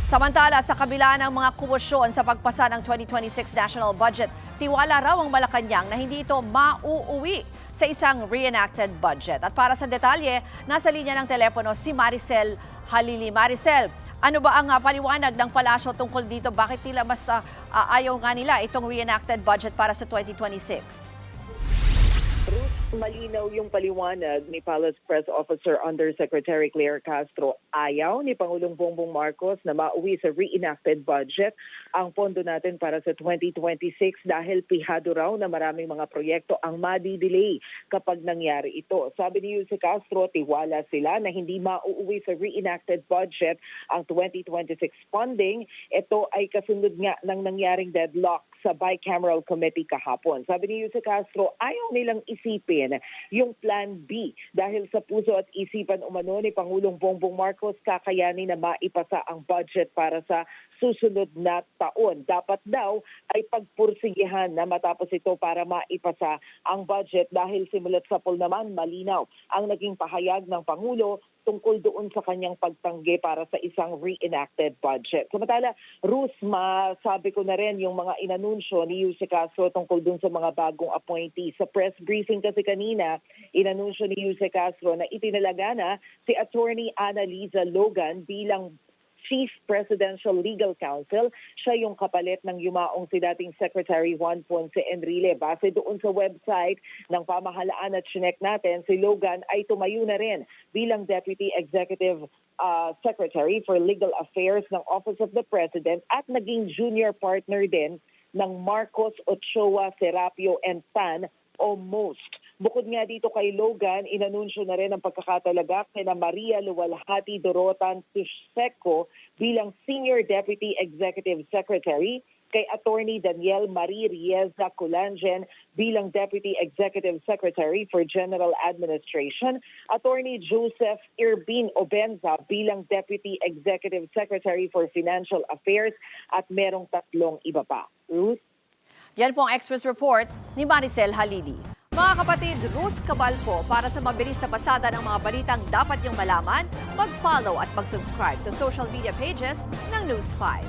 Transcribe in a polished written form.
Samantala, sa kabila ng mga kumusyon sa pagpasa ng 2026 national budget, tiwala raw ang Malacanang na hindi ito mauuwi sa isang reenacted budget. At para sa detalye, nasa linya ng telepono si Maricel Halili. Maricel, ano ba ang paliwanag ng palasyo tungkol dito? Bakit tila mas ayaw nga nila itong reenacted budget para sa 2026? Malinaw yung paliwanag ni Palace Press Officer Undersecretary Claire Castro. Ayaw ni Pangulong Bongbong Marcos na mauwi sa reenacted budget ang pondo natin para sa 2026 dahil pihado raw na maraming mga proyekto ang madi-delay kapag nangyari ito. Sabi ni Jose Castro, tiwala sila na hindi mauuwi sa reenacted budget ang 2026 funding. Ito ay kasunod nga ng nangyaring deadlock sa Bicameral Committee kahapon. Sabi ni Jose Castro, ayaw nilang isipin yung Plan B dahil sa puso at isipan umano ni Pangulong Bongbong Marcos kakayanin na maipasa ang budget para sa susunod na taon. Dapat daw ay pagpursigihan na matapos ito para maipasa ang budget dahil simulat sa poll naman malinaw ang naging pahayag ng Pangulo tungkol doon sa kanyang pagtanggi para sa isang reenacted budget. Samantala, Ruth, masabi ko na rin yung mga inanunsyo ni Jose Castro tungkol doon sa mga bagong appointee. Sa press briefing kasi kanina, inanunsyo ni Jose Castro na itinalaga na si Attorney Annalisa Logan bilang Chief Presidential Legal Counsel. Siya yung kapalit ng yumaong si dating Secretary Juan Ponce Enrile. Base doon sa website ng pamahalaan at chinek natin, si Logan ay tumayo na rin bilang Deputy Executive Secretary for Legal Affairs ng Office of the President at naging junior partner din ng Marcos Ochoa Serapio and Tan o MOST. Bukod nga dito kay Logan, inanunsyo na rin ang pagkakatalagak kina Maria Luwalhati Dorotan Tuseco bilang Senior Deputy Executive Secretary, kay Attorney Daniel Marie Rieza Culangen bilang Deputy Executive Secretary for General Administration, Attorney Joseph Irbin Obenza bilang Deputy Executive Secretary for Financial Affairs at merong tatlong iba pa. Ruth? Yan po ang Express Report ni Maricel Halili. Mga kapatid, Ruth Cabalco, para sa mabilis na pasada ng mga balitang dapat niyong malaman, mag-follow at mag-subscribe sa social media pages ng News 5.